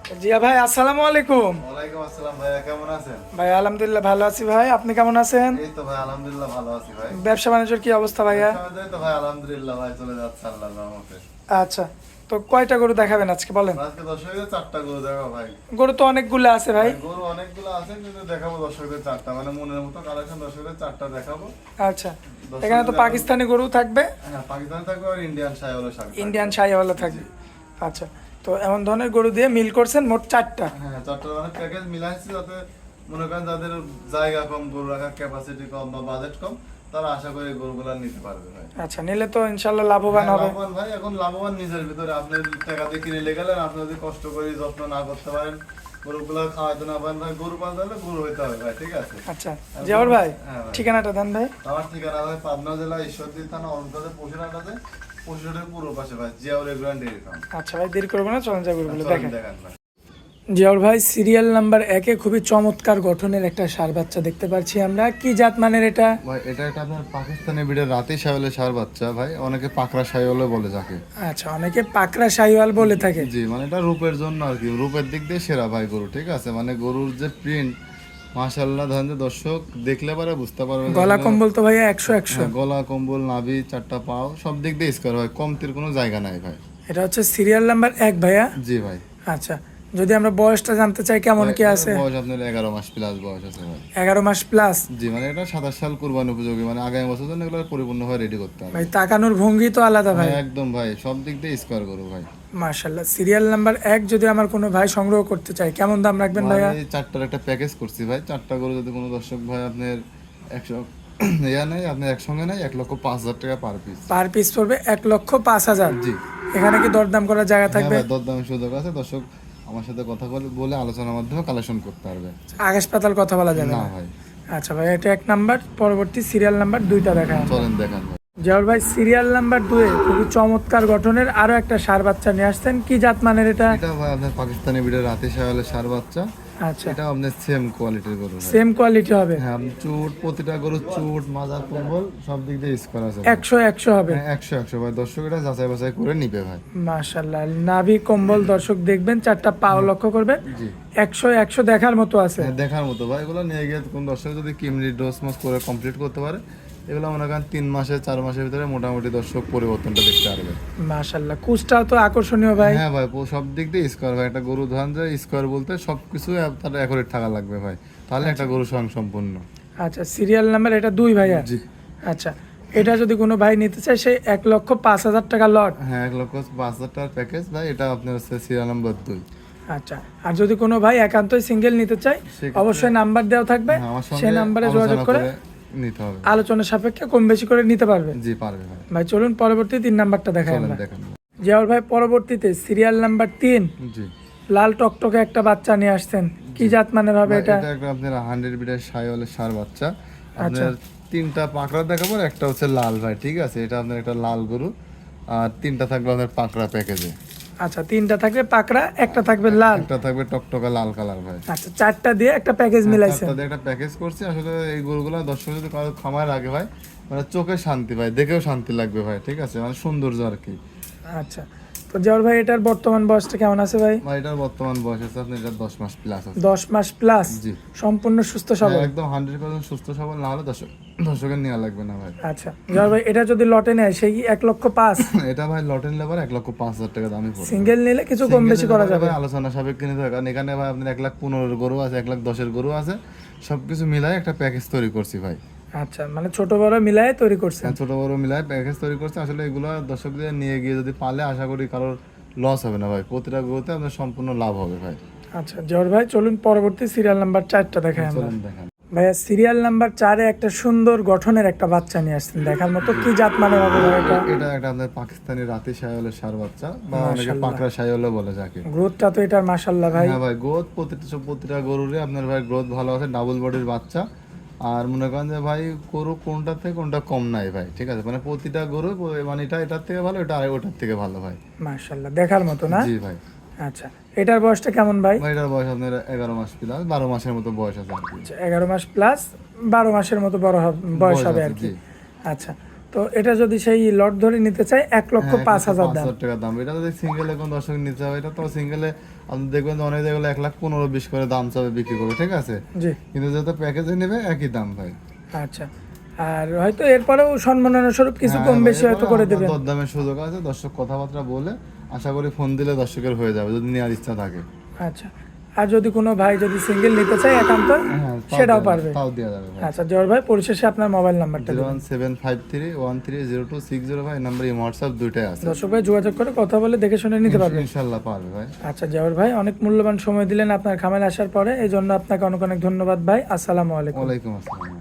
জিয়া ভাই, আসসালামু আলাইকুম। ওয়ালাইকুম আসসালাম ভাইয়া, কেমন আছেন? ভাই আলহামদুলিল্লাহ ভালো আছি ভাই, আপনি কেমন আছেন? এই তো ভাই আলহামদুলিল্লাহ ভালো আছি ভাই। ব্যবসা বাণিজ্যের কি অবস্থা ভাইয়া? আমাদের তো ভাই আলহামদুলিল্লাহ ভাই চলে যাচ্ছে আল্লাহর রহমতে। আচ্ছা, তো কয়টা গরু দেখাবেন আজকে বলেন? আজকে দর্শকদের 4টা গরু দেখাবো ভাই। গরু তো অনেকগুলো আছে ভাই। গরু অনেকগুলো আছে কিন্তু দেখাবো দর্শকদের 4টা, মানে মনের মতো কালেকশন দর্শকদের 4টা দেখাবো। আচ্ছা, এখানে তো পাকিস্তানি গরু থাকবে, হ্যাঁ, পাকিস্তান থাকবে আর ইন্ডিয়ান শাহিওয়ালও থাকবে। ইন্ডিয়ান শাহিওয়ালা থাকবে। আচ্ছা, তো এমন ধরনের গরু দিয়ে মিল করছেন মোট 4টা। হ্যাঁ, 4টা মানে প্যাকেজ মিলাইছি যাতে মনে করেন যাদের জায়গা কম, গরু রাখার ক্যাপাসিটি কম বা বাজেট কম, তারা আশা করে গরুগুলা নিতে পারবে ভাই। আচ্ছা, নিলে তো ইনশাল্লাহ লাভবান হবে। লাভবান ভাই, এখন লাভবান নিজের ভিতরে। আপনি যদি টাকা দিয়ে কিনে গেলেন, আপনি যদি কষ্ট করে যত্ন না করতে পারেন, গরুগুলো খাওয়াইতে না পারেন ভাই, গরু পালতে হলে গরু হইতে হবে ভাই, ঠিক আছে? আচ্ছা জিয়াউর ভাই, হ্যাঁ ভাই। ঠিকানাটা দেন ভাই। আমার ঠিকানা ভাই পাবনা জেলা ঈশ্বরদী থানা অন্তর্গত পশুরহাটে, পশুরহাটের পূর্ব পাশে ভাই, জিয়াউর এগ্রান্ড ডেইরি ফার্ম। আচ্ছা ভাই, দেরি করবো না, চলেন যাই গরুগুলো চলেন দেখেন। দেখান ভাই। জিয়াউর ভাই, সিরিয়াল নাম্বার 1-এ খুবই চমৎকার গঠনের একটা ষাঁড় বাচ্চা দেখতে পাচ্ছি আমরা। কি জাত মানের এটা? ভাই এটা একটা আপনার পাকিস্তানি বিটের রাতি শাহিওয়ালের ষাঁড় বাচ্চা ভাই, অনেকে পাকড়া শাহিওয়ালও বলে যাকে। আচ্ছা, অনেকে পাকড়া শাহিওয়াল বলে থাকে। জি, মানে এটা রূপের জন্য আর কি, রূপের দিক দিয়ে সেরা ভাই গরু, ঠিক আছে? মানে গরুর যে প্রিন্ট, মাশাআল্লাহ, ধরেন যে দর্শক দেখলে পারে বুঝতে পারবে। গলা কম্বল তো ভাইয়া 100-100। হ্যাঁ, গলা কম্বল, নাভি, 4টা পাও, সব দিক দিয়ে স্কোয়ার হয়, কমতির কোনো জায়গা নাই ভাই। এটা হচ্ছে সিরিয়াল নাম্বার 1 ভাইয়া। জি ভাই। আচ্ছা, যদি আমরা বয়সটা জানতে চাই কেমন কি আছে? বয়স আপনার 11 মাস প্লাস বয়স আছে ভাই। 11 মাস প্লাস। জি, মানে এটা 27 সাল কুরবানি উপযোগী, মানে আগামী বছর জন্য এগুলো পরিপূর্ণভাবে রেডি করতে হবে। ভাই তাকানোর ভঙ্গি তো আলাদা ভাই। হ্যাঁ, একদম ভাই, সব দিক দিয়ে স্কোয়ার গরু ভাই। মাশাআল্লাহ, সিরিয়াল নাম্বার 1 যদি আমার কোনো ভাই সংগ্রহ করতে চায় কেমন দাম রাখবেন ভাইয়া? এই 4টার একটা প্যাকেজ করছি ভাই। 4টা গরু যদি কোনো দর্শক ভাই আপনার 100 ইয়া নাই, আপনার একসঙ্গে নাই, 1,05,000 টাকা পার পিস। পার পিস পড়বে 1,05,000। জি। এখানে কি দরদাম করার জায়গা হ্যাঁ থাকবে? ভাই, দরদামের সুযোগ আছে, দর্শক আমার সাথে কথা বলে আলোচনার মাধ্যমে কালেকশন করতে পারবে। আকাশ পাতাল কথা বলা যাবে না না। ভাই। আচ্ছা ভাই, এটা 1 নাম্বার। পরবর্তী সিরিয়াল নাম্বার 2টা দেখায়। চলেন দেখান ভাই। জাওর ভাই, সিরিয়াল নাম্বার 2-এ খুবই চমৎকার গঠনের আরো একটা ষাঁড় বাচ্চা নিয়ে আসছেন। কি জাত মানের এটা? এটা ভাই আপনার পাকিস্তানি বিটের রাতি শাহিওয়ালের ষাঁড় বাচ্চা। আচ্ছা, এটা আপনার সেম কোয়ালিটির গরু ভাই। সেম কোয়ালিটি হবে। হ্যাঁ, আপনি চুট, প্রতিটা গরুর চুট, মাজা, কম্বল সব দিক দিয়ে স্কোয়ার আছে। 100-100 হবে। হ্যাঁ, 100 ভাই, দর্শক এটা যাচাই বাছাই করে নিবে ভাই। মাশাআল্লাহ, নাভি কম্বল দর্শক দেখবেন, 4টা পাও লক্ষ্য করবেন। জি। 100-100 দেখার মতো আছে। হ্যাঁ, দেখার মতো ভাই। এগুলো নিয়ে গিয়ে কোন দর্শক যদি কিমরি ডোজ মাস করে কমপ্লিট করতে পারে, এগুলো মনে করেন 3 মাসে 4 মাসের ভিতরে মোটামুটি দর্শক পরিবর্তনটা দেখতে পারবে। মাশাআল্লাহ, কুচটাও তো আকর্ষণীয় ভাই। হ্যাঁ ভাই, সব দিক দিয়ে স্কোয়ার ভাই। একটা গরু ধরেন যে স্কোয়ার বলতে সবকিছু তার অ্যাকুরেট থাকা লাগবে ভাই, তাহলে একটা গরু সম্পূর্ণ। আচ্ছা, সিরিয়াল নাম্বার এটা 2 ভাইয়া। জি। আচ্ছা, এটা যদি কোনো ভাই নিতে চায় সে 1,05,000 টাকা লট। হ্যাঁ, 1,05,000 টাকার প্যাকেজ ভাই। এটা আপনার হচ্ছে সিরিয়াল নাম্বার 2। আচ্ছা, আর যদি কোনো ভাই একান্তই সিঙ্গেল নিতে চায়, সেক্ষেত্রে অবশ্যই নাম্বার দেওয়া থাকবে, হ্যাঁ, আমার সেই সঙ্গে নাম্বারে যোগাযোগ আলোচনা করে নিতে হবে। আলোচনা সাপেক্ষে কম বেশি করে নিতে পারবে। জি, পারবে ভাই। ভাই চলুন পরবর্তী 3 নাম্বারটা দেখাই চলেন আমরা। দেখান ভাই। জিয়াউর ভাই, পরবর্তীতে সিরিয়াল নাম্বার 3 জি। লাল টকটকে একটা বাচ্চা নিয়ে আসছেন। কি জাত মানের হবে ভাই, এটা? এটা একটা আপনার 100 বিটের শাহিওয়ালের ষাঁড় বাচ্চা। আচ্ছা। আপনার 3টা পাকড়া দেখাবো, আর একটা হচ্ছে লাল ভাই, ঠিক আছে? এটা আপনার একটা লাল গরু, আর 3টা থাকবে আপনার পাকড়া প্যাকেজে। আচ্ছা, 3টা থাকবে পাকড়া, একটা থাকবে লাল। একটা থাকবে টকটকা লাল কালার ভাই। আচ্ছা, 4টা দিয়ে একটা প্যাকেজ মিলাইছেন। 4টা দিয়ে একটা প্যাকেজ করছি। আসলে এই গরুগুলো দর্শক যদি কারো খামার আগে ভাই, মানে চোখে শান্তি ভাই, দেখেও শান্তি লাগবে ভাই, ঠিক আছে? মানে সৌন্দর্য আর কি। আচ্ছা, তো জিয়াউর ভাই এটার বর্তমান বয়সটা কেমন আছে ভাই? ভাই এটার বর্তমান বয়স আছে আপনার, এটা 10 মাস প্লাস আছে। 10 মাস প্লাস। জি। সম্পূর্ণ সুস্থ সবল। হ্যাঁ, একদম 100% সুস্থ সবল না হলে দর্শকের নেওয়া লাগবে না ভাই। আচ্ছা জিয়াউর ভাই, এটা যদি লটে নেয় সেই 1,05,000। এটা ভাই লটেন লেবার 1,05,000 টাকা দামই পড়বে। সিঙ্গেল নিলে কিছু কম বেশি করা যাবে। ভাই আলোচনা সাপেক্ষে নিতে হবে, কারণ এখানে ভাই আপনার 1,15,000 গরু আছে, 1,10,000 গরু আছে, সবকিছু মিলাই একটা প্যাকেজ তৈরি করছি ভাই। আচ্ছা, মানে ছোট বড় মিলায়ে তৈরি করছেন। ছোট বড় মিলাই প্যাকেজ তৈরি করছে। আসলে এগুলো দর্শকদের নিয়ে গিয়ে যদি পালে, আশা করি কারোর লস হবে না ভাই, প্রতিটা গরুতে আপনার সম্পূর্ণ লাভ হবে ভাই। আচ্ছা জিয়াউর ভাই, চলুন পরবর্তী সিরিয়াল নাম্বার 4টা দেখাই আমরা। চলুন দেখান ভাইয়া, সিরিয়াল নাম্বার 4-এ একটা সুন্দর গঠনের একটা বাচ্চা নিয়ে আসছেন দেখার মতো। কি জাত মানের হবে ভাই এটা? এটা একটা আপনার পাকিস্তানি রাতি শাহিওয়ালের ষাঁড় বাচ্চা, বা অনেকে পাকড়া শাহিওয়ালও বলে যাকে। গ্রোথটা তো এটার মাশাআল্লাহ ভাই। হ্যাঁ ভাই, গ্রোথ প্রতিটা গরুরই আপনার ভাই গ্রোথ ভালো আছে, ডাবল বডির বাচ্চা। আর মনে করেন যে ভাই গরু কোনটা থেকে কোনটা কম নাই ভাই, ঠিক আছে? মানে প্রতিটা গরু, মানে এটা এটার থেকে ভালো, এটা আর ওটার থেকে ভালো ভাই। মাশাআল্লাহ, দেখার মতো না? জি ভাই। আচ্ছা, এটার বয়সটা কেমন ভাই? ভাই এটার বয়স আপনার 11 মাস প্লাস, 12 মাসের মতো বয়স আছে আর কি। আচ্ছা, 11 মাস প্লাস 12 মাসের মতো বড় হবে, বয়স হবে আর কি। জি। আচ্ছা, তো এটা যদি সেই লট ধরে নিতে চায় 1,05,000 দাম। 5,000 টাকা দাম। এটা যদি সিঙ্গেলে কোন দর্শক নিতে হবে, এটা তো সিঙ্গেলে আপনি দেখবেন যে অনেক জায়গায় 1,15,20 করে দাম চাবে বিক্রি করবে, ঠিক আছে। জি কিন্তু যেহেতু প্যাকেজে নেবে একই দাম ভাই। আচ্ছা, আর হয়তো এরপরেও সম্মাননা স্বরূপ কিছু কম বেশি হয়তো করে দেবেন। দরদামের সুযোগ আছে, দর্শক কথাবার্তা বলে আশা করি ফোন দিলে দর্শকের হয়ে যাবে যদি নেওয়ার ইচ্ছা থাকে। আচ্ছা, আর যদি কোনো ভাই যদি সিঙ্গেল নিতে চায় একান্ত, হ্যাঁ, সেটাও পারবে। তাও দেওয়া যাবে ভাই। আচ্ছা জহর ভাই, পরিশেষে আপনার মোবাইল নাম্বারটা দিন। 01753130260 ভাই, নাম্বার হোয়াটসঅ্যাপ দুইটাই আছে। দর্শক ভাই যোগাযোগ করে কথা বলে দেখে শুনে নিতে পারবে। ইনশাআল্লাহ পারবে ভাই। আচ্ছা জহর ভাই, অনেক মূল্যবান সময় দিলেন আপনার খামারে আসার পরে, এই জন্য আপনাকে অনেক অনেক ধন্যবাদ ভাই। আসসালামু আলাইকুম। ওয়ালাইকুম আসসালাম।